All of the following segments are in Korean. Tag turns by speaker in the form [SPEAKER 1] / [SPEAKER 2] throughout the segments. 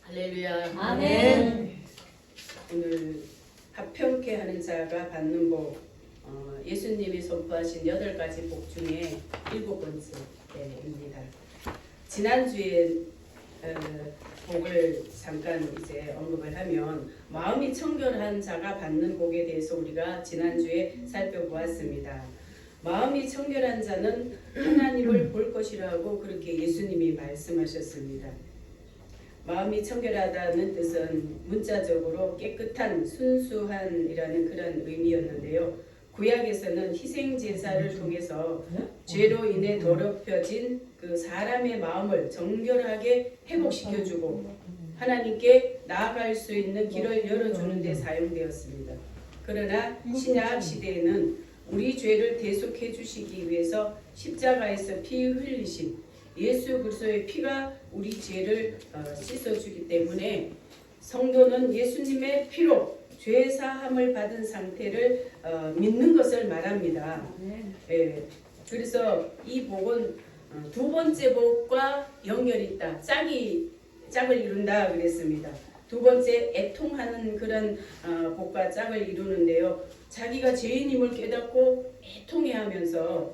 [SPEAKER 1] 할렐루야.
[SPEAKER 2] 아멘.
[SPEAKER 1] 오늘 합평케 하는 자가 받는 복, 예수님이 선포하신 8가지 복 중에 7번째입니다. 지난주에 복을 잠깐 이제 언급을 하면 마음이 청결한 자가 받는 복에 대해서 우리가 지난주에 살펴보았습니다. 마음이 청결한 자는 하나님을 볼 것이라고 그렇게 예수님이 말씀하셨습니다. 마음이 청결하다는 뜻은 문자적으로 깨끗한, 순수한이라는 그런 의미였는데요. 구약에서는 희생 제사를 통해서 죄로 인해 더럽혀진 그 사람의 마음을 정결하게 회복시켜주고 하나님께 나아갈 수 있는 길을 열어주는 데 사용되었습니다. 그러나 신약 시대에는 우리 죄를 대속해 주시기 위해서 십자가에서 피 흘리신 예수 그리스도의 피가 우리 죄를 씻어주기 때문에 성도는 예수님의 피로 죄 사함을 받은 상태를 믿는 것을 말합니다. 그래서 이 복은 두 번째 복과 연결이 있다. 짝을 이룬다 그랬습니다. 두 번째 애통하는 그런 복과 짝을 이루는데요. 자기가 죄인임을 깨닫고 애통해하면서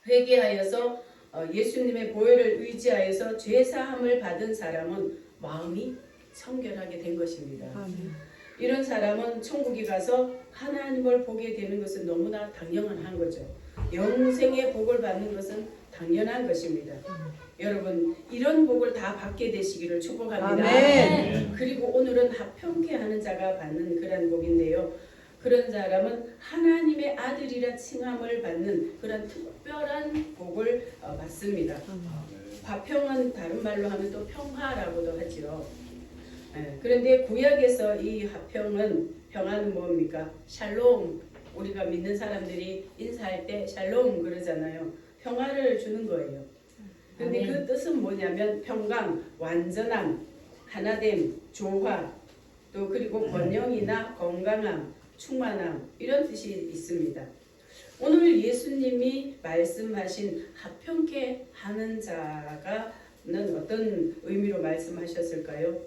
[SPEAKER 1] 회개하여서 예수님의 보혈을 의지하여서 죄사함을 받은 사람은 마음이 청결하게 된 것입니다. 이런 사람은 천국에 가서 하나님을 보게 되는 것은 너무나 당연한 거죠. 영생의 복을 받는 것은 당연한 것입니다. 여러분 이런 복을 다 받게 되시기를 축복합니다.
[SPEAKER 2] 아멘.
[SPEAKER 1] 그리고 오늘은 합평케 하는 자가 받는 그런 복인데요. 그런 사람은 하나님의 아들이라 칭함을 받는 그런 특별한 복을 받습니다. 화평은 다른 말로 하면 또 평화라고도 하죠. 그런데 구약에서 이 화평은 평화는 뭡니까? 샬롬. 우리가 믿는 사람들이 인사할 때 샬롬 그러잖아요. 평화를 주는 거예요. 그런데 그 뜻은 뭐냐면 평강, 완전함, 하나됨, 조화, 또 그리고 번영이나 건강함, 충만함 이런 뜻이 있습니다. 오늘 예수님이 말씀하신 합평케 하는 자가는 어떤 의미로 말씀하셨을까요?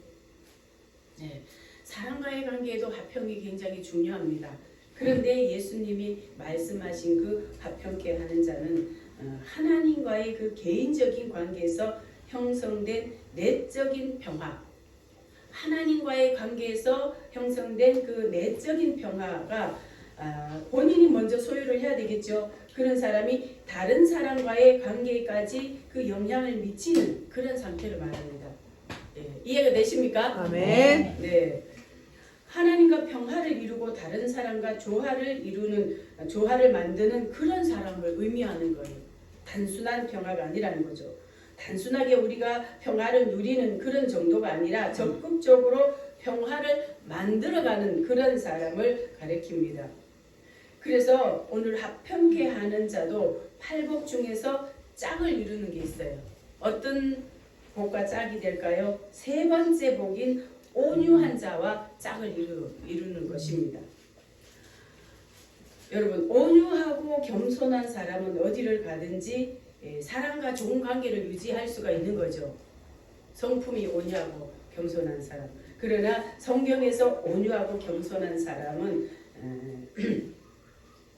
[SPEAKER 1] 사람과의 관계에도 합평이 굉장히 중요합니다. 그런데 예수님이 말씀하신 그 합평케 하는 자는 하나님과의 그 개인적인 관계에서 형성된 내적인 평화, 하나님과의 관계에서 형성된 그 내적인 평화가 본인이 먼저 소유를 해야 되겠죠. 그런 사람이 다른 사람과의 관계까지 그 영향을 미치는 그런 상태를 말합니다. 이해가 되십니까?
[SPEAKER 2] 아멘.
[SPEAKER 1] 네. 하나님과 평화를 이루고 다른 사람과 조화를 만드는 그런 사람을 의미하는 거예요. 단순한 평화가 아니라는 거죠. 단순하게 우리가 평화를 누리는 그런 정도가 아니라 적극적으로 평화를 만들어가는 그런 사람을 가리킵니다. 그래서 오늘 합평케 하는 자도 8복 중에서 짝을 이루는 게 있어요. 어떤 복과 짝이 될까요? 세 번째 복인 온유한 자와 짝을 이루는 것입니다. 여러분 온유하고 겸손한 사람은 어디를 가든지 사람과 좋은 관계를 유지할 수가 있는 거죠. 성품이 온유하고 겸손한 사람. 그러나 성경에서 온유하고 겸손한 사람은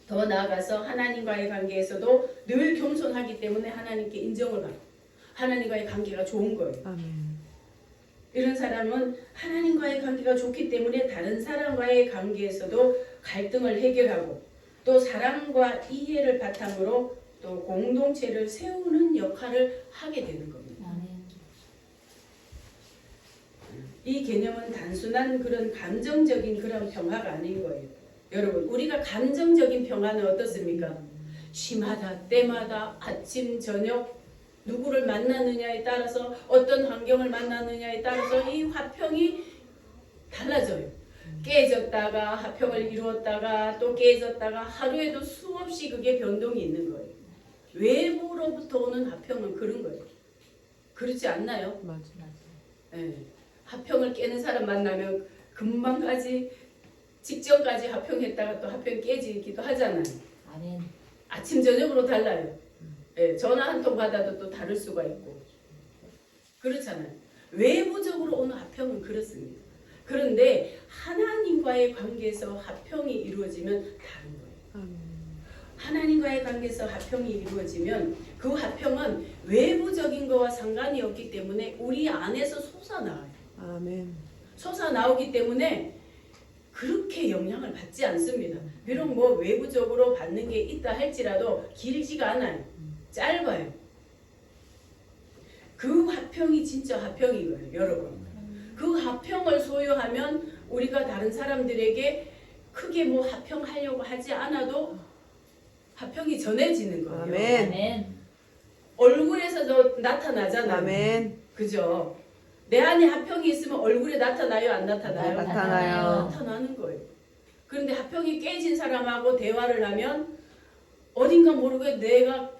[SPEAKER 1] 더 나아가서 하나님과의 관계에서도 늘 겸손하기 때문에 하나님께 인정을 받고 하나님과의 관계가 좋은 거예요.
[SPEAKER 2] 아멘.
[SPEAKER 1] 이런 사람은 하나님과의 관계가 좋기 때문에 다른 사람과의 관계에서도 갈등을 해결하고 또 사랑과 이해를 바탕으로 또 공동체를 세우는 역할을 하게 되는 겁니다. 이 개념은 단순한 그런 감정적인 그런 평화가 아닌 거예요. 여러분 우리가 감정적인 평화는 어떻습니까? 시마다 때마다 아침 저녁 누구를 만나느냐에 따라서 어떤 환경을 만나느냐에 따라서 이 화평이 달라져요. 깨졌다가 화평을 이루었다가 또 깨졌다가 하루에도 수없이 그게 변동이 있는 거예요. 외부로부터 오는 화평은 그런 거예요. 그렇지 않나요?
[SPEAKER 2] 맞아.
[SPEAKER 1] 네. 화평을 깨는 사람 만나면 금방까지 직전까지 화평했다가 또 화평 깨지기도 하잖아요.
[SPEAKER 2] 아멘.
[SPEAKER 1] 아침 저녁으로 달라요. 전화 한 통 받아도 또 다를 수가 있고 그렇잖아요. 외부적으로 오는 화평은 그렇습니다. 그런데 하나님과의 관계에서 화평이 이루어지면 다른 거예요. 하나님과의 관계에서 화평이 이루어지면 그 화평은 외부적인 거와 상관이 없기 때문에 우리 안에서 솟아나와요.
[SPEAKER 3] 아멘.
[SPEAKER 1] 솟아나오기 때문에 그렇게 영향을 받지 않습니다. 비록 뭐 외부적으로 받는 게 있다 할지라도 길지가 않아요. 짧아요. 그 화평이 진짜 화평이거든요, 여러분. 그 화평을 소유하면 우리가 다른 사람들에게 크게 뭐 화평하려고 하지 않아도 화평이 전해지는 거예요.
[SPEAKER 3] 아멘.
[SPEAKER 2] 아멘.
[SPEAKER 1] 얼굴에서도 나타나잖아요.
[SPEAKER 3] 아멘.
[SPEAKER 1] 그죠? 내 안에 화평이 있으면 얼굴에 나타나요? 안 나타나요?
[SPEAKER 3] 나타나요.
[SPEAKER 1] 나타나는 거예요. 그런데 화평이 깨진 사람하고 대화를 하면 어딘가 모르게 내가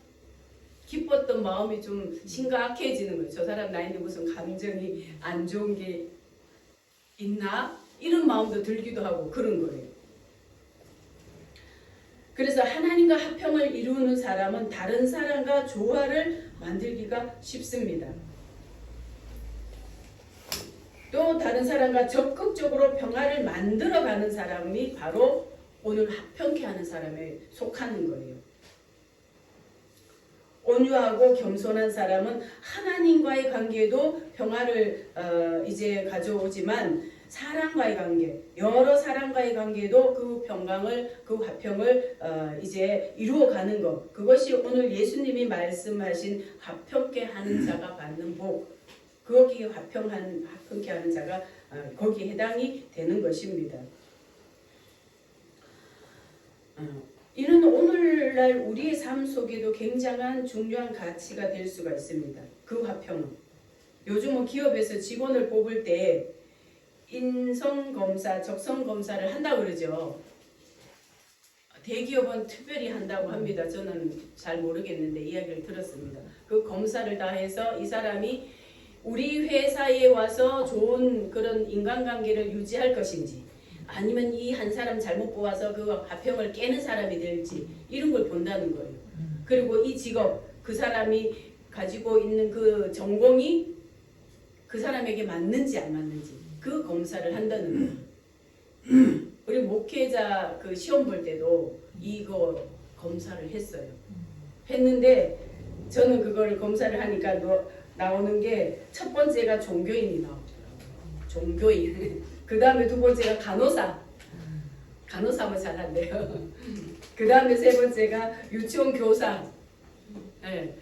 [SPEAKER 1] 기뻤던 마음이 좀 심각해지는 거예요. 저 사람 나한테 무슨 감정이 안 좋은 게 있나? 이런 마음도 들기도 하고 그런 거예요. 그래서 하나님과 화평을 이루는 사람은 다른 사람과 조화를 만들기가 쉽습니다. 또 다른 사람과 적극적으로 평화를 만들어가는 사람이 바로 오늘 화평케 하는 사람에 속하는 거예요. 온유하고 겸손한 사람은 하나님과의 관계도 평화를 이제 가져오지만 사람과의 관계, 여러 사람과의 관계도 그 평강을, 그 화평을 이제 이루어가는 것. 그것이 오늘 예수님이 말씀하신 화평케 하는 자가 받는 복. 거기에 화평케 하는 자가 거기에 해당이 되는 것입니다. 이는 오늘날 우리의 삶 속에도 굉장한 중요한 가치가 될 수가 있습니다. 그 화평은. 요즘은 기업에서 직원을 뽑을 때 인성검사, 적성검사를 한다고 그러죠. 대기업은 특별히 한다고 합니다. 저는 잘 모르겠는데 이야기를 들었습니다. 그 검사를 다 해서 이 사람이 우리 회사에 와서 좋은 그런 인간관계를 유지할 것인지 아니면 이 한 사람 잘못 뽑아서 그 화평을 깨는 사람이 될지 이런 걸 본다는 거예요. 그리고 이 직업, 그 사람이 가지고 있는 그 전공이 그 사람에게 맞는지 안 맞는지 그 검사를 한다는 거예요. 우리 목회자 그 시험 볼 때도 이거 검사를 했어요. 했는데 저는 그거를 검사를 하니까 나오는 게 첫 번째가 종교인이 나오더라고요. 종교인. 그 다음에 두 번째가 간호사. 간호사면 잘한대요. 그 다음에 세 번째가 유치원 교사. 네.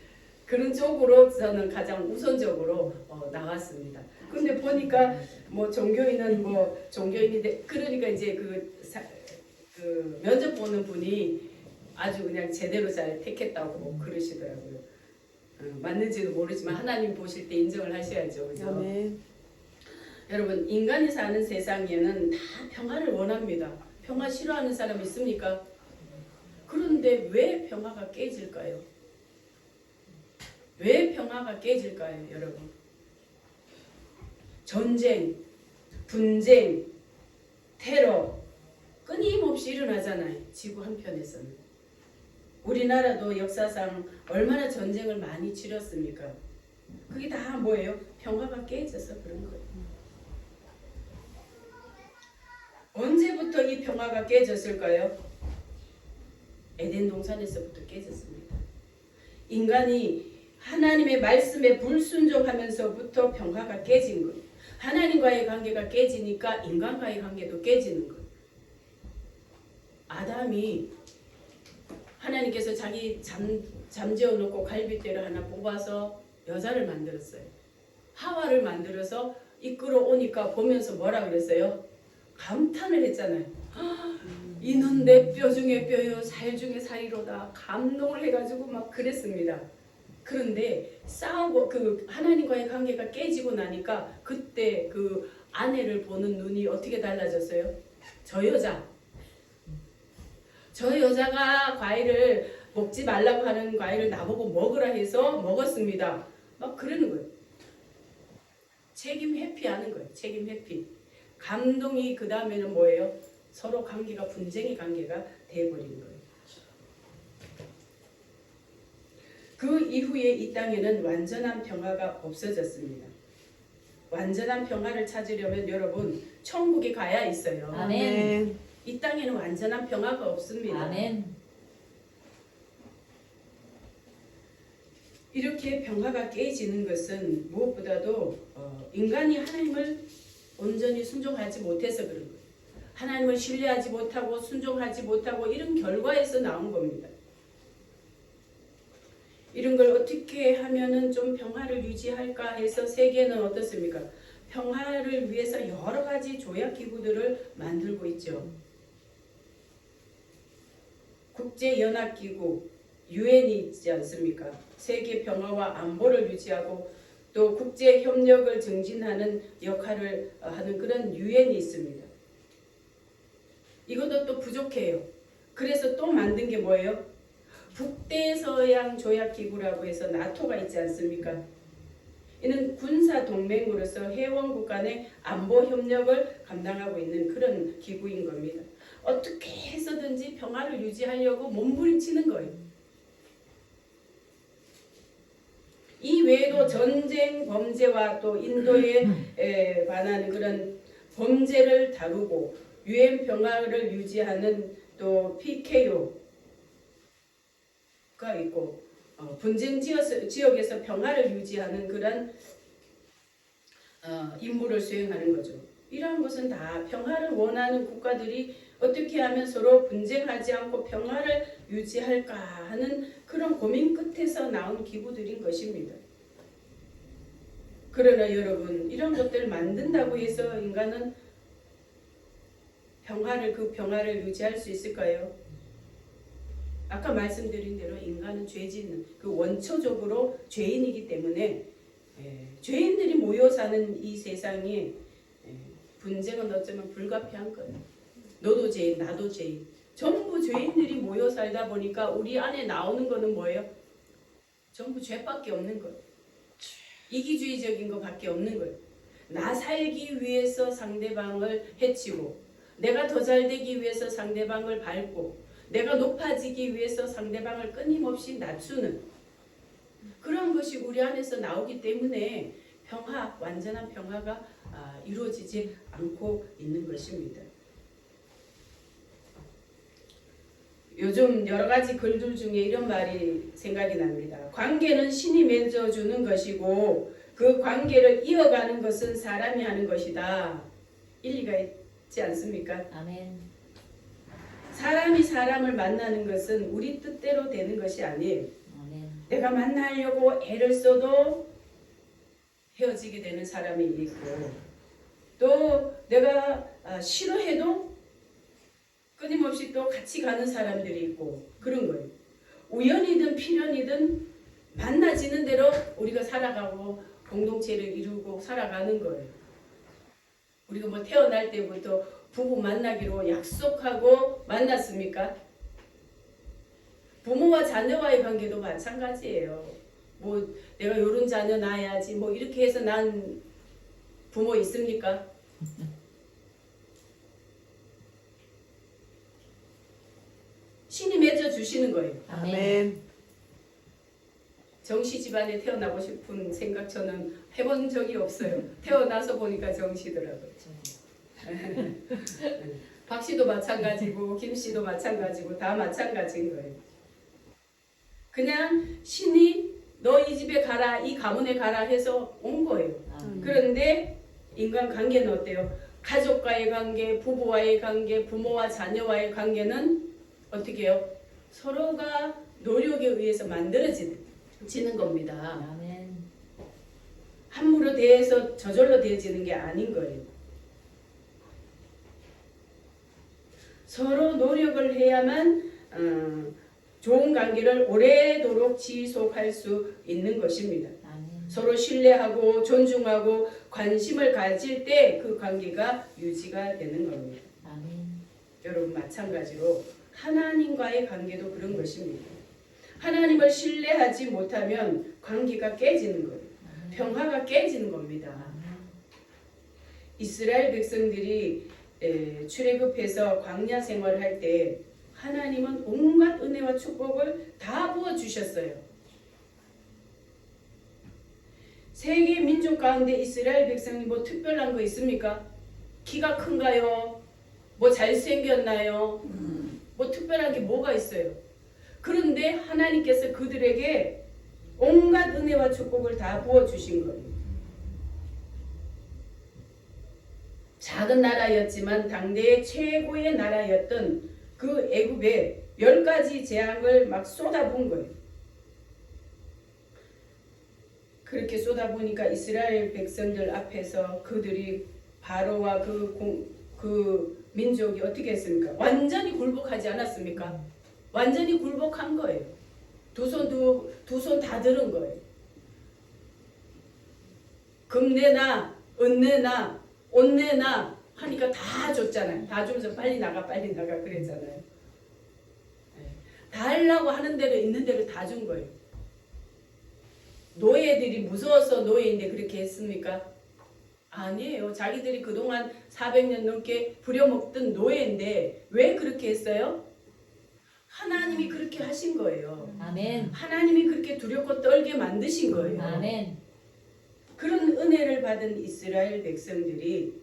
[SPEAKER 1] 그런 쪽으로 저는 가장 우선적으로 나왔습니다. 근데 보니까 뭐 종교인은 뭐 종교인이 그러니까 이제 그 면접 보는 분이 아주 그냥 제대로 잘 택했다고 그러시더라고요. 맞는지도 모르지만 하나님 보실 때 인정을 하셔야죠. 그죠?
[SPEAKER 3] 아멘.
[SPEAKER 1] 여러분 인간이 사는 세상에는 다 평화를 원합니다. 평화 싫어하는 사람 있습니까? 그런데 왜 평화가 깨질까요? 왜 평화가 깨질까요, 여러분? 전쟁, 분쟁, 테러 끊임없이 일어나잖아요. 지구 한편에서는. 우리나라도 역사상 얼마나 전쟁을 많이 치렀습니까? 그게 다 뭐예요? 평화가 깨져서 그런 거예요. 언제부터 이 평화가 깨졌을까요? 에덴 동산에서부터 깨졌습니다. 인간이 하나님의 말씀에 불순종하면서부터 평화가 깨진 거예요. 하나님과의 관계가 깨지니까 인간과의 관계도 깨지는 거예요. 아담이 하나님께서 자기 잠재워 놓고 갈빗대를 하나 뽑아서 여자를 만들었어요. 하와를 만들어서 이끌어 오니까 보면서 뭐라 그랬어요? 감탄을 했잖아요. 이는 내 뼈 중에 뼈요 살 중에 살이로다. 감동을 해가지고 막 그랬습니다. 그런데 싸우고 그 하나님과의 관계가 깨지고 나니까 그때 그 아내를 보는 눈이 어떻게 달라졌어요? 저 여자가 과일을 먹지 말라고 하는 과일을 나보고 먹으라 해서 먹었습니다. 막 그러는 거예요. 책임 회피하는 거예요. 책임 회피. 감동이 그 다음에는 뭐예요? 서로 관계가 분쟁의 관계가 되어버린 거예요. 그 이후에 이 땅에는 완전한 평화가 없어졌습니다. 완전한 평화를 찾으려면 여러분 천국에 가야 있어요.
[SPEAKER 2] 아멘.
[SPEAKER 1] 이 땅에는 완전한 평화가 없습니다.
[SPEAKER 2] 아멘.
[SPEAKER 1] 이렇게 평화가 깨지는 것은 무엇보다도 인간이 하나님을 온전히 순종하지 못해서 그런 거예요. 하나님을 신뢰하지 못하고 순종하지 못하고 이런 결과에서 나온 겁니다. 이런 걸 어떻게 하면은 좀 평화를 유지할까 해서 세계는 어떻습니까? 평화를 위해서 여러 가지 조약 기구들을 만들고 있죠. 국제연합기구 유엔이 있지 않습니까? 세계 평화와 안보를 유지하고 또 국제 협력을 증진하는 역할을 하는 그런 유엔이 있습니다. 이것도 또 부족해요. 그래서 또 만든 게 뭐예요? 북대서양 조약기구라고 해서 나토가 있지 않습니까? 이는 군사 동맹으로서 회원국 간의 안보 협력을 감당하고 있는 그런 기구인 겁니다. 어떻게 해서든지 평화를 유지하려고 몸부림치는 거예요. 이 외에도 전쟁 범죄와 또 인도에 관한 그런 범죄를 다루고 유엔 평화를 유지하는 또 PKO가 있고 분쟁 지역에서 평화를 유지하는 그런 임무를 수행하는 거죠. 이러한 것은 다 평화를 원하는 국가들이 어떻게 하면 서로 분쟁하지 않고 평화를 유지할까 하는 그런 고민 끝에서 나온 기구들인 것입니다. 그러나 여러분, 이런 것들을 만든다고 해서 인간은 그 평화를 유지할 수 있을까요? 아까 말씀드린 대로 인간은 죄짓는 그 원초적으로 죄인이기 때문에 죄인들이 모여 사는 이 세상에 분쟁은 어쩌면 불가피한 거예요. 너도 죄인, 나도 죄인. 전부 죄인들이 모여 살다 보니까 우리 안에 나오는 거는 뭐예요? 전부 죄밖에 없는 거예요. 이기주의적인 것밖에 없는 거예요. 나 살기 위해서 상대방을 해치고 내가 더 잘되기 위해서 상대방을 밟고 내가 높아지기 위해서 상대방을 끊임없이 낮추는 그런 것이 우리 안에서 나오기 때문에 완전한 평화가 이루어지지 않고 있는 것입니다. 요즘 여러 가지 글들 중에 이런 말이 생각이 납니다. 관계는 신이 맺어주는 것이고 그 관계를 이어가는 것은 사람이 하는 것이다. 일리가 있지 않습니까?
[SPEAKER 2] 아멘.
[SPEAKER 1] 사람이 사람을 만나는 것은 우리 뜻대로 되는 것이 아니에요.
[SPEAKER 2] 아멘.
[SPEAKER 1] 내가 만나려고 애를 써도 헤어지게 되는 사람이 있고 또 내가 싫어해도 끊임없이 또 같이 가는 사람들이 있고 그런 거예요. 우연이든 필연이든 만나지는 대로 우리가 살아가고 공동체를 이루고 살아가는 거예요. 우리가 뭐 태어날 때부터 부부 만나기로 약속하고 만났습니까? 부모와 자녀와의 관계도 마찬가지예요. 뭐 내가 요런 자녀 낳아야지 뭐 이렇게 해서 난 부모 있습니까? 신이 맺어 주시는 거예요.
[SPEAKER 2] 아멘.
[SPEAKER 1] 정시 집안에 태어나고 싶은 생각 저는 해본 적이 없어요. 태어나서 보니까 정시더라고요. 박 씨도 마찬가지고 김 씨도 마찬가지고 다 마찬가지인 거예요. 그냥 신이 너 이 집에 가라, 이 가문에 가라 해서 온 거예요. 그런데 인간 관계는 어때요? 가족과의 관계, 부부와의 관계, 부모와 자녀와의 관계는 어떻게 해요? 서로가 노력에 의해서 만들어지는 겁니다.
[SPEAKER 2] 아멘.
[SPEAKER 1] 함부로 대해서 저절로 되어지는 게 아닌 거예요. 서로 노력을 해야만 좋은 관계를 오래도록 지속할 수 있는 것입니다.
[SPEAKER 2] 아멘.
[SPEAKER 1] 서로 신뢰하고 존중하고 관심을 가질 때 그 관계가 유지가 되는 겁니다.
[SPEAKER 2] 아멘.
[SPEAKER 1] 여러분 마찬가지로 하나님과의 관계도 그런 것입니다. 하나님을 신뢰하지 못하면 관계가 깨지는 거예요. 평화가 깨지는 겁니다. 이스라엘 백성들이 출애굽해서 광야 생활을 할 때 하나님은 온갖 은혜와 축복을 다 부어주셨어요. 세계 민족 가운데 이스라엘 백성이 뭐 특별한 거 있습니까? 키가 큰가요? 뭐 잘생겼나요? 뭐 특별한 게 뭐가 있어요? 그런데 하나님께서 그들에게 온갖 은혜와 축복을 다 부어주신 거예요. 작은 나라였지만 당대의 최고의 나라였던 그 애굽에 10가지 재앙을 막 쏟아부은 거예요. 그렇게 쏟아부으니까 이스라엘 백성들 앞에서 그들이 바로와 그 민족이 어떻게 했습니까? 완전히 굴복하지 않았습니까? 완전히 굴복한 거예요. 두 손 다 들은 거예요. 금내나 은내나 옷내나 하니까 다 줬잖아요. 다 주면서 빨리 나가 그랬잖아요. 다 하려고 하는 대로 있는 대로 다 준 거예요. 노예들이 무서워서 노예인데 그렇게 했습니까? 아니에요. 자기들이 그동안 400년 넘게 부려먹던 노예인데 왜 그렇게 했어요? 하나님이 그렇게 하신 거예요.
[SPEAKER 2] 아멘.
[SPEAKER 1] 하나님이 그렇게 두렵고 떨게 만드신 거예요.
[SPEAKER 2] 아멘.
[SPEAKER 1] 그런 은혜를 받은 이스라엘 백성들이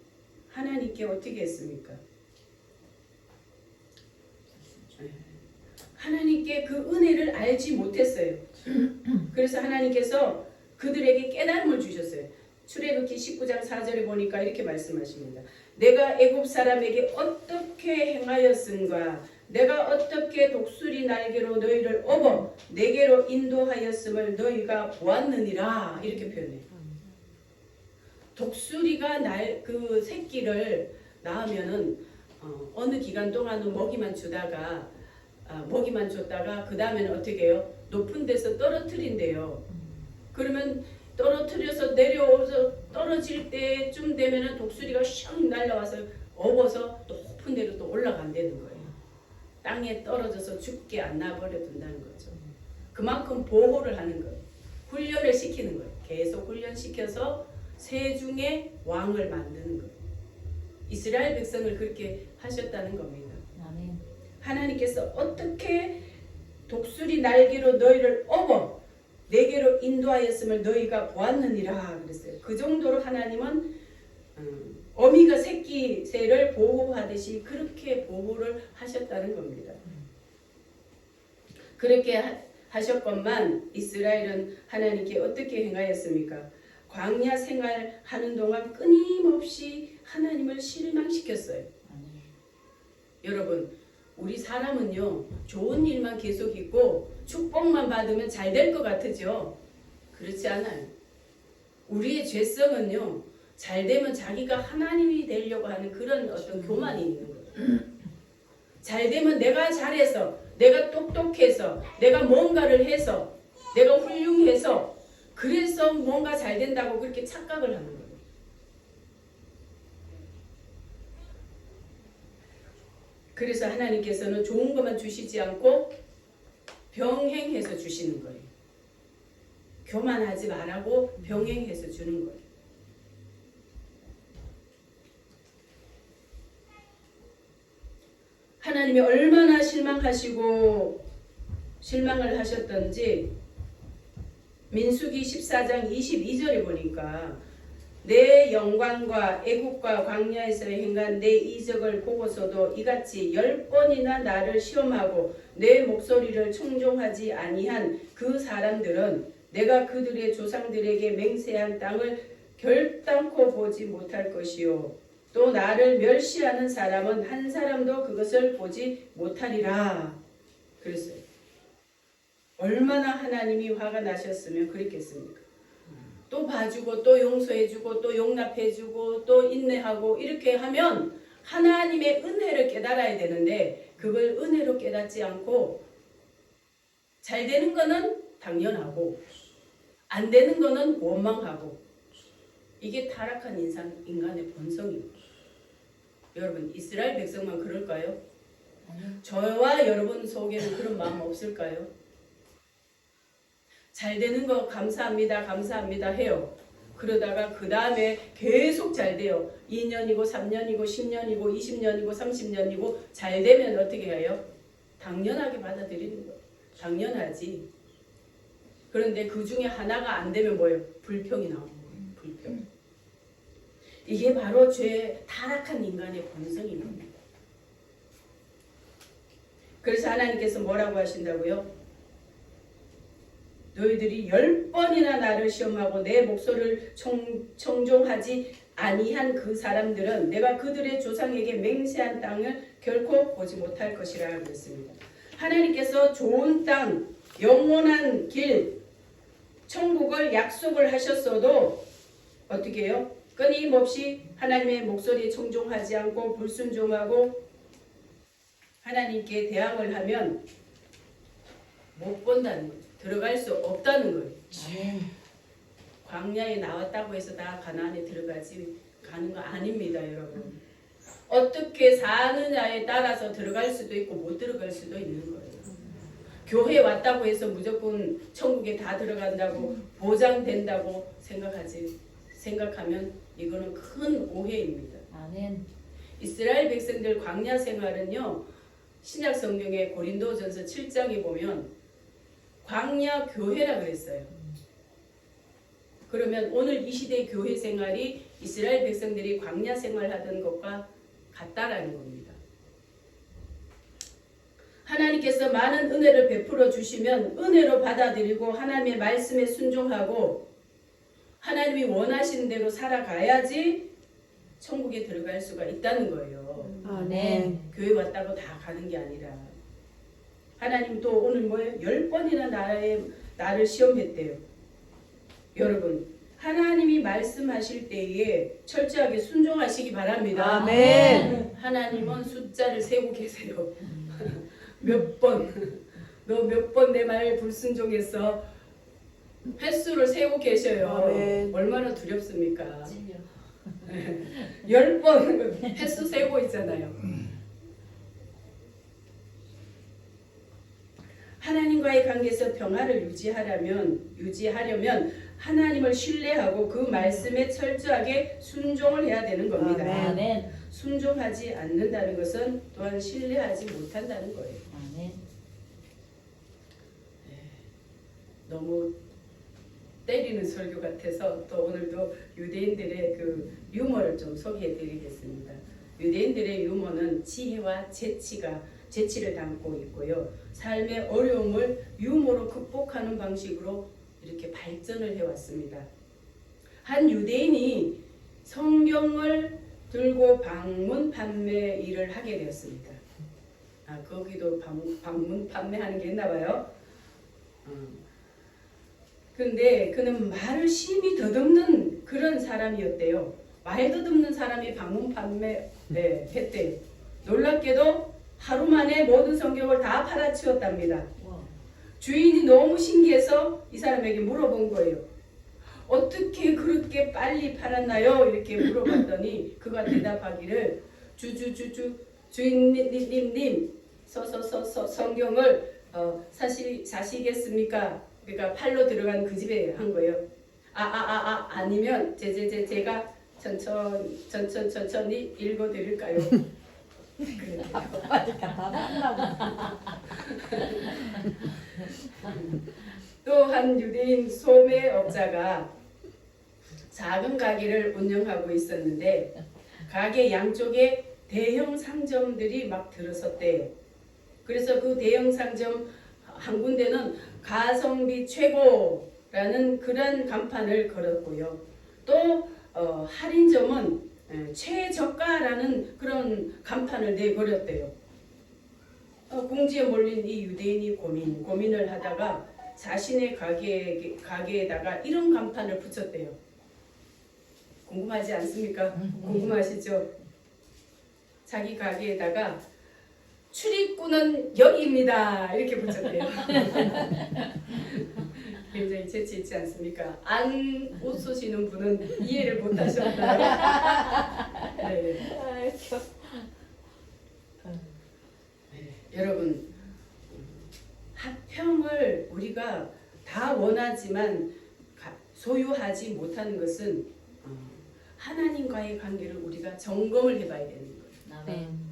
[SPEAKER 1] 하나님께 어떻게 했습니까? 하나님께 그 은혜를 알지 못했어요. 그래서 하나님께서 그들에게 깨달음을 주셨어요. 출애굽기 19장 4절에 보니까 이렇게 말씀하십니다. 내가 애굽 사람에게 어떻게 행하였음과 내가 어떻게 독수리 날개로 너희를 업어 내게로 인도하였음을 너희가 보았느니라. 이렇게 표현해요. 독수리가 그 새끼를 낳으면은 어느 기간 동안은 먹이만 줬다가 그 다음에는 어떻게 해요? 높은 데서 떨어뜨린대요. 그러면 떨어뜨려서 내려오서 떨어질 때쯤 되면은 독수리가 슉 날라와서 업어서 높은 데로 또 올라간다는 거예요. 땅에 떨어져서 죽게 안 놔버려 둔다는 거죠. 그만큼 보호를 하는 거예요. 훈련을 시키는 거예요. 계속 훈련시켜서 세중의 왕을 만드는 거예요. 이스라엘 백성을 그렇게 하셨다는 겁니다.
[SPEAKER 2] 아멘.
[SPEAKER 1] 하나님께서 어떻게 독수리 날개로 너희를 업어 내게로 인도하였음을 너희가 보았느니라 그랬어요. 그 정도로 하나님은 어미가 새끼 새를 보호하듯이 그렇게 보호를 하셨다는 겁니다. 그렇게 하셨건만 이스라엘은 하나님께 어떻게 행하였습니까? 광야 생활하는 동안 끊임없이 하나님을 실망시켰어요. 여러분, 우리 사람은요, 좋은 일만 계속 있고 축복만 받으면 잘 될 것 같으죠? 그렇지 않아요. 우리의 죄성은요, 잘 되면 자기가 하나님이 되려고 하는 그런 어떤 교만이 있는 거예요. 잘 되면 내가 잘해서, 내가 똑똑해서, 내가 뭔가를 해서, 내가 훌륭해서, 그래서 뭔가 잘 된다고 그렇게 착각을 하는 거예요. 그래서 하나님께서는 좋은 것만 주시지 않고 병행해서 주시는 거예요. 교만하지 말라고 병행해서 주는 거예요. 하나님이 얼마나 실망을 하셨던지 민수기 14장 22절에 보니까 내 영광과 애국과 광야에서 행한 내 이적을 보고서도 이같이 10번이나 나를 시험하고 내 목소리를 청종하지 아니한 그 사람들은 내가 그들의 조상들에게 맹세한 땅을 결단코 보지 못할 것이요 또 나를 멸시하는 사람은 한 사람도 그것을 보지 못하리라 그랬어요. 얼마나 하나님이 화가 나셨으면 그랬겠습니까? 또 봐주고 또 용서해주고 또 용납해주고 또 인내하고 이렇게 하면 하나님의 은혜를 깨달아야 되는데 그걸 은혜로 깨닫지 않고 잘 되는 거는 당연하고 안 되는 거는 원망하고 이게 타락한 인간의 본성입니다. 여러분 이스라엘 백성만 그럴까요? 저와 여러분 속에는 그런 마음 없을까요? 잘 되는 거 감사합니다 해요. 그러다가 그 다음에 계속 잘 돼요. 2년이고 3년이고 10년이고 20년이고 30년이고 잘 되면 어떻게 해요? 당연하게 받아들이는 거예요. 당연하지. 그런데 그 중에 하나가 안 되면 뭐예요? 불평이 나오는 거예요. 불평. 이게 바로 타락한 인간의 본성인 겁니다. 그래서 하나님께서 뭐라고 하신다고요? 너희들이 10번이나 나를 시험하고 내 목소리를 청종하지 아니한 그 사람들은 내가 그들의 조상에게 맹세한 땅을 결코 보지 못할 것이라 그랬습니다. 하나님께서 좋은 땅, 영원한 길, 천국을 약속을 하셨어도 어떻게 해요? 끊임없이 하나님의 목소리에 청종하지 않고 불순종하고 하나님께 대항을 하면 못 본다는 거예요. 들어갈 수 없다는 거예요.
[SPEAKER 2] 아멘.
[SPEAKER 1] 광야에 나왔다고 해서 다 가나안에 가는 거 아닙니다, 여러분. 어떻게 사느냐에 따라서 들어갈 수도 있고 못 들어갈 수도 있는 거예요. 교회 왔다고 해서 무조건 천국에 다 들어간다고 보장된다고 생각하면 이거는 큰 오해입니다.
[SPEAKER 2] 아멘.
[SPEAKER 1] 이스라엘 백성들 광야 생활은요, 신약 성경의 고린도전서 7장에 보면 광야 교회라 그랬어요. 그러면 오늘 이 시대 교회 생활이 이스라엘 백성들이 광야 생활하던 것과 같다라는 겁니다. 하나님께서 많은 은혜를 베풀어 주시면 은혜로 받아들이고 하나님의 말씀에 순종하고 하나님이 원하시는 대로 살아가야지 천국에 들어갈 수가 있다는 거예요.
[SPEAKER 2] 아멘.
[SPEAKER 1] 교회 왔다고 다 가는 게 아니라 하나님 또 오늘 뭐예요? 10번이나 나를 시험했대요. 여러분, 하나님이 말씀하실 때에 철저하게 순종하시기 바랍니다.
[SPEAKER 3] 아멘.
[SPEAKER 1] 하나님은 숫자를 세고 계세요. 몇 번, 너 몇 번 내 말 불순종했어. 횟수를 세고 계셔요.
[SPEAKER 3] 아멘.
[SPEAKER 1] 얼마나 두렵습니까?
[SPEAKER 2] 찔려.
[SPEAKER 1] 10번 횟수 세고 있잖아요. 하나님과의 관계에서 평화를 유지하려면 하나님을 신뢰하고 그 말씀에 철저하게 순종을 해야 되는 겁니다.
[SPEAKER 2] 아멘.
[SPEAKER 1] 순종하지 않는다는 것은 또한 신뢰하지 못한다는 거예요.
[SPEAKER 2] 아멘.
[SPEAKER 1] 너무 때리는 설교 같아서 또 오늘도 유대인들의 그 유머를 좀 소개해 드리겠습니다. 유대인들의 유머는 지혜와 재치를 담고 있고요. 삶의 어려움을 유머로 극복하는 방식으로 이렇게 발전을 해왔습니다. 한 유대인이 성경을 들고 방문 판매 일을 하게 되었습니다. 거기도 방문 판매하는 게 있나 봐요. 그런데 그는 말을 심히 더듬는 그런 사람이었대요. 말 더듬는 사람이 방문 판매 했대요. 놀랍게도 하루 만에 모든 성경을 다 팔아치웠답니다.
[SPEAKER 2] 와.
[SPEAKER 1] 주인이 너무 신기해서 이 사람에게 물어본 거예요. 어떻게 그렇게 빨리 팔았나요? 이렇게 물어봤더니 그가 대답하기를 주인님 서서 성경을 사시겠습니까? 그러니까 팔로 들어간 그 집에 한 거예요. 아니면 제가 천천히 읽어드릴까요? 또 한 유대인 소매업자가 작은 가게를 운영하고 있었는데 가게 양쪽에 대형 상점들이 막 들어섰대요. 그래서 그 대형 상점 한 군데는 가성비 최고라는 그런 간판을 걸었고요. 또 할인점은 최저가라는 그런 간판을 내걸었대요. 궁지에 몰린 이 유대인이 고민을 하다가 자신의 가게에다가 이런 간판을 붙였대요. 궁금하지 않습니까? 궁금하시죠? 자기 가게에다가 출입구는 여기입니다. 이렇게 붙였대요. 굉장히 재치 있지 않습니까? 안 웃으시는 분은 이해를 못 하셨나요? 네. 여러분, 합평을 우리가 다 원하지만 소유하지 못하는 것은 하나님과의 관계를 우리가 점검을 해봐야 되는 거예요.
[SPEAKER 2] 아멘.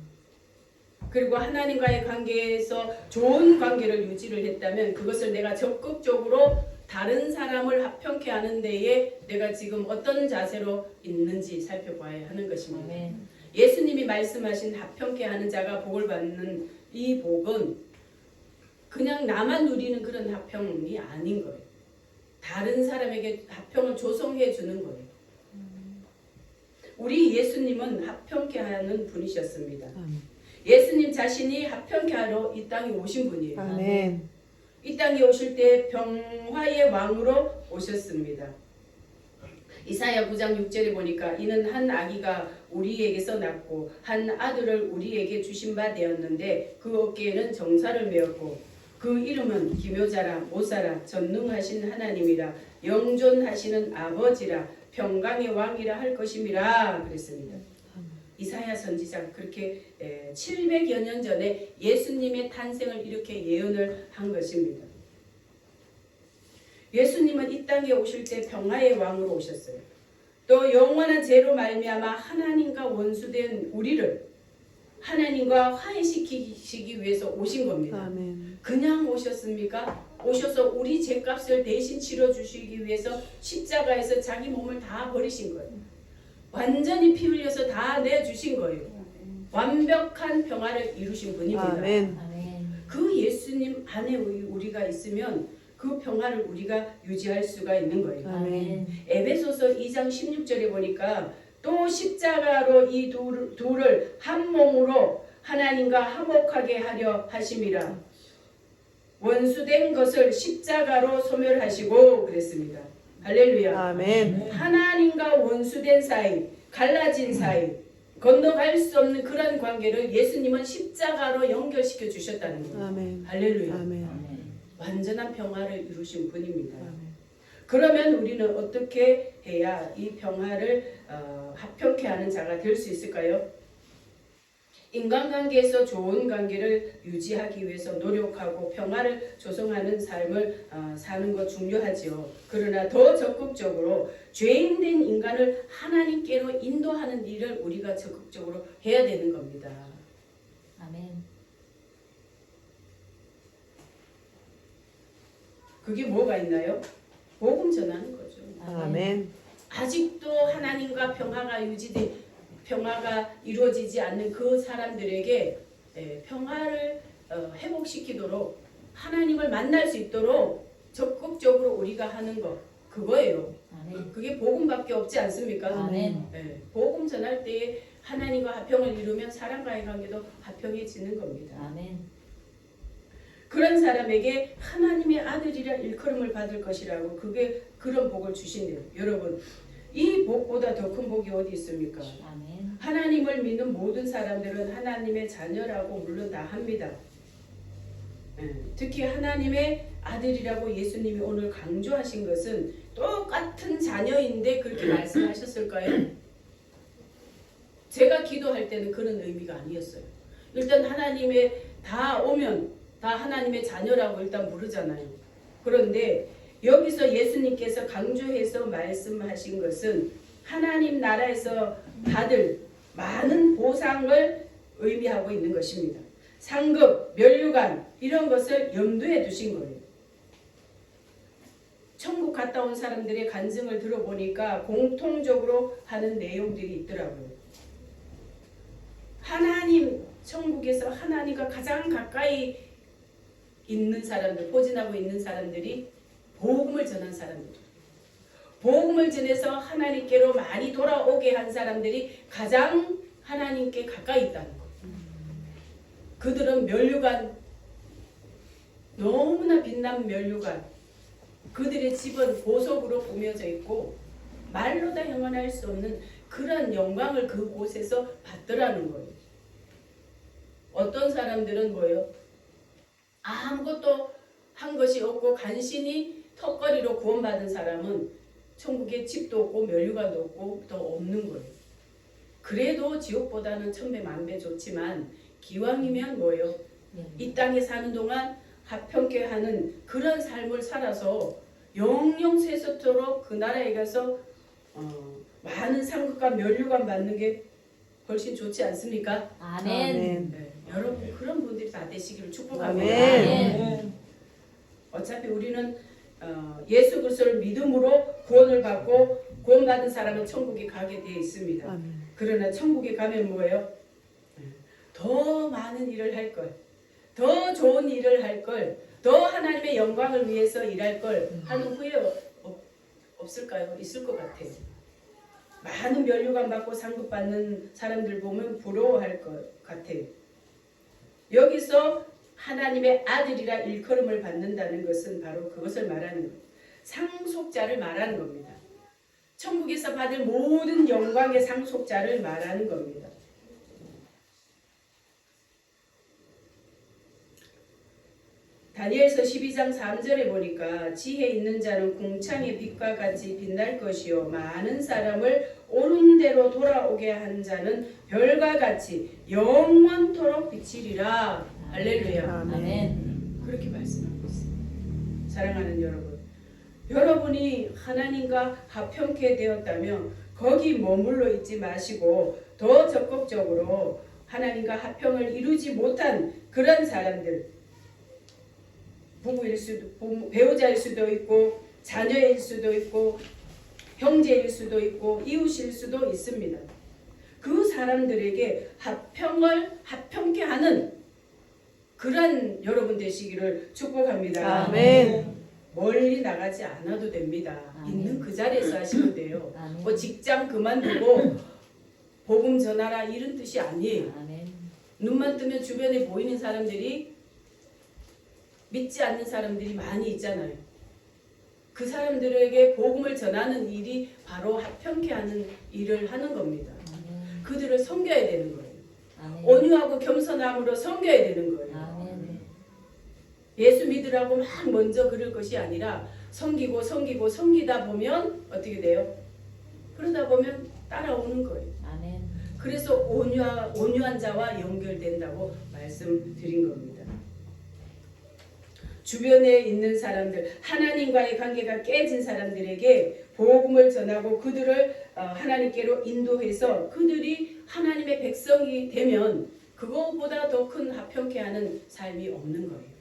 [SPEAKER 1] 그리고 하나님과의 관계에서 좋은 관계를 유지를 했다면 그것을 내가 적극적으로 다른 사람을 합평케 하는 데에 내가 지금 어떤 자세로 있는지 살펴봐야 하는 것입니다.
[SPEAKER 2] 아멘.
[SPEAKER 1] 예수님이 말씀하신 합평케 하는 자가 복을 받는 이 복은 그냥 나만 누리는 그런 합평이 아닌 거예요. 다른 사람에게 합평을 조성해 주는 거예요. 우리 예수님은 합평케 하는 분이셨습니다. 예수님 자신이 합평케 하러 이 땅에 오신 분이에요.
[SPEAKER 3] 아멘.
[SPEAKER 1] 이 땅에 오실 때 평화의 왕으로 오셨습니다. 이사야 9장 6절에 보니까 이는 한 아기가 우리에게서 낳고 한 아들을 우리에게 주신 바 되었는데 그 어깨에는 정사를 메었고 그 이름은 기묘자라 모사라 전능하신 하나님이라 영존하시는 아버지라 평강의 왕이라 할 것임이라 그랬습니다. 이사야 선지자 그렇게 700여 년 전에 예수님의 탄생을 이렇게 예언을 한 것입니다. 예수님은 이 땅에 오실 때 평화의 왕으로 오셨어요. 또 영원한 죄로 말미암아 하나님과 원수된 우리를 하나님과 화해시키기 위해서 오신 겁니다.
[SPEAKER 3] 아멘.
[SPEAKER 1] 그냥 오셨습니까? 오셔서 우리 죄값을 대신 치러주시기 위해서 십자가에서 자기 몸을 다 버리신 거예요. 완전히 피 흘려서 다 내주신 거예요. 완벽한 평화를 이루신 분입니다.
[SPEAKER 3] 아멘.
[SPEAKER 2] 아멘.
[SPEAKER 1] 그 예수님 안에 우리가 있으면 그 평화를 우리가 유지할 수가 있는 거예요.
[SPEAKER 2] 아멘.
[SPEAKER 1] 에베소서 2장 16절에 보니까 또 십자가로 이 둘을 한 몸으로 하나님과 화목하게 하려 하심이라. 원수된 것을 십자가로 소멸하시고 그랬습니다. 할렐루야.
[SPEAKER 3] 아멘.
[SPEAKER 1] 하나님과 원수된 사이, 갈라진 사이, 건너갈 수 없는 그런 관계를 예수님은 십자가로 연결시켜 주셨다는 거예요.
[SPEAKER 3] 아멘.
[SPEAKER 1] 할렐루야.
[SPEAKER 3] 아멘.
[SPEAKER 2] 아멘.
[SPEAKER 1] 완전한 평화를 이루신 분입니다.
[SPEAKER 3] 아멘.
[SPEAKER 1] 그러면 우리는 어떻게 해야 이 평화를 합평케 하는 자가 될 수 있을까요? 인간관계에서 좋은 관계를 유지하기 위해서 노력하고 평화를 조성하는 삶을 사는 것 중요하지요. 그러나 더 적극적으로 죄인된 인간을 하나님께로 인도하는 일을 우리가 적극적으로 해야 되는 겁니다.
[SPEAKER 2] 아멘.
[SPEAKER 1] 그게 뭐가 있나요? 복음 전하는 거죠.
[SPEAKER 3] 아멘.
[SPEAKER 1] 아직도 하나님과 평화가 이루어지지 않는 그 사람들에게 평화를 회복시키도록 하나님을 만날 수 있도록 적극적으로 우리가 하는 것 그거예요.
[SPEAKER 2] 아멘.
[SPEAKER 1] 그게 복음밖에 없지 않습니까?
[SPEAKER 2] 아멘.
[SPEAKER 1] 복음 전할 때에 하나님과 화평을 이루면 사람과의 관계도 화평해지는 겁니다.
[SPEAKER 2] 아멘.
[SPEAKER 1] 그런 사람에게 하나님의 아들이라 일컬음을 받을 것이라고 그게 그런 복을 주신대요. 여러분 이 복보다 더 큰 복이 어디 있습니까?
[SPEAKER 2] 아멘.
[SPEAKER 1] 하나님을 믿는 모든 사람들은 하나님의 자녀라고 물론 다 합니다. 특히 하나님의 아들이라고 예수님이 오늘 강조하신 것은 똑같은 자녀인데 그렇게 말씀하셨을까요? 제가 기도할 때는 그런 의미가 아니었어요. 일단 하나님의 다 오면 다 하나님의 자녀라고 일단 부르잖아요. 그런데 여기서 예수님께서 강조해서 말씀하신 것은 하나님 나라에서 받을 많은 보상을 의미하고 있는 것입니다. 상급, 면류관 이런 것을 염두에 두신 거예요. 천국 갔다 온 사람들의 간증을 들어보니까 공통적으로 하는 내용들이 있더라고요. 하나님, 천국에서 하나님과 가장 가까이 있는 사람들, 포진하고 있는 사람들이 복음을 전한 사람들. 복음을 전해서 하나님께로 많이 돌아오게 한 사람들이 가장 하나님께 가까이 있다는 거예요. 그들은 면류관, 너무나 빛난 면류관, 그들의 집은 보석으로 꾸며져 있고 말로 다 형언할 수 없는 그런 영광을 그곳에서 받더라는 거예요. 어떤 사람들은 뭐예요? 아무것도 한 것이 없고 간신히 턱걸이로 구원받은 사람은 천국에 집도 없고 면류관도 없고 더 없는 거예요. 그래도 지옥보다는 천배 만배 좋지만 기왕이면 뭐예요? 이 땅에 사는 동안 화평케 하는 그런 삶을 살아서 영영 쇠소토록 그 나라에 가서 많은 상급과 면류관 받는 게 훨씬 좋지 않습니까?
[SPEAKER 2] 아멘.
[SPEAKER 1] 네, 여러분 그런 분들이 다 되시기를 축복합니다.
[SPEAKER 3] 아멘.
[SPEAKER 1] 어차피 우리는 예수 그리스도를 믿음으로 구원을 받고 구원받은 사람은 천국에 가게 되어 있습니다.
[SPEAKER 3] 아멘.
[SPEAKER 1] 그러나 천국에 가면 뭐예요? 더 많은 일을 할 걸, 더 좋은 일을 할 걸, 더 하나님의 영광을 위해서 일할 걸 하는 후회 없을까요? 있을 것 같아요. 많은 면류관 받고 상급 받는 사람들 보면 부러워할 것 같아요. 여기서 하나님의 아들이라 일컬음을 받는다는 것은 바로 그것을 말하는 거예요. 상속자를 말하는 겁니다. 천국에서 받을 모든 영광의 상속자를 말하는 겁니다. 다니엘서 12장 3절에 보니까 지혜 있는 자는 궁창의 빛과 같이 빛날 것이요 많은 사람을 옳은 대로 돌아오게 한 자는 별과 같이 영원토록 비치리라. 할렐루야.
[SPEAKER 2] 아멘.
[SPEAKER 1] 그렇게 말씀하고 있습니다. 사랑하는 여러분, 여러분이 하나님과 합평케 되었다면 거기 머물러 있지 마시고 더 적극적으로 하나님과 합평을 이루지 못한 그런 사람들, 부부일 수도, 배우자일 수도 있고 자녀일 수도 있고 형제일 수도 있고 이웃일 수도 있습니다. 그 사람들에게 합평케 하는 그런 여러분 되시기를 축복합니다.
[SPEAKER 3] 아멘.
[SPEAKER 1] 멀리 나가지 않아도 됩니다.
[SPEAKER 2] 아멘.
[SPEAKER 1] 있는 그 자리에서 하시면 돼요.
[SPEAKER 2] 아멘.
[SPEAKER 1] 뭐 직장 그만두고 복음 전하라 이런 뜻이 아니에요.
[SPEAKER 2] 아멘.
[SPEAKER 1] 눈만 뜨면 주변에 보이는 사람들이 믿지 않는 사람들이 많이 있잖아요. 그 사람들에게 복음을 전하는 일이 바로 합평케 하는 일을 하는 겁니다.
[SPEAKER 2] 아멘.
[SPEAKER 1] 그들을 섬겨야 되는 거예요.
[SPEAKER 2] 아멘.
[SPEAKER 1] 온유하고 겸손함으로 섬겨야 되는 거예요.
[SPEAKER 2] 아멘.
[SPEAKER 1] 예수 믿으라고 막 먼저 그럴 것이 아니라 섬기다 보면 어떻게 돼요? 그러다 보면 따라오는 거예요.
[SPEAKER 2] 아멘.
[SPEAKER 1] 그래서 온유한 자와 연결된다고 말씀드린 겁니다. 주변에 있는 사람들, 하나님과의 관계가 깨진 사람들에게 복음을 전하고 그들을 하나님께로 인도해서 그들이 하나님의 백성이 되면 그것보다 더 큰 합평케 하는 삶이 없는 거예요.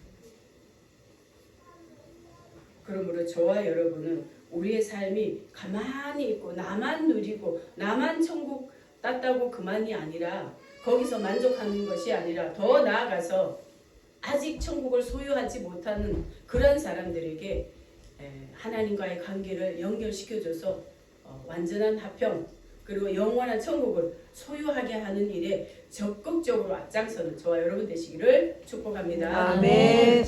[SPEAKER 1] 그러므로 저와 여러분은 우리의 삶이 가만히 있고 나만 누리고 나만 천국 땄다고 그만이 아니라 거기서 만족하는 것이 아니라 더 나아가서 아직 천국을 소유하지 못하는 그런 사람들에게 하나님과의 관계를 연결시켜줘서 완전한 합평 그리고 영원한 천국을 소유하게 하는 일에 적극적으로 앞장서는 저와 여러분 되시기를 축복합니다.
[SPEAKER 3] 아멘.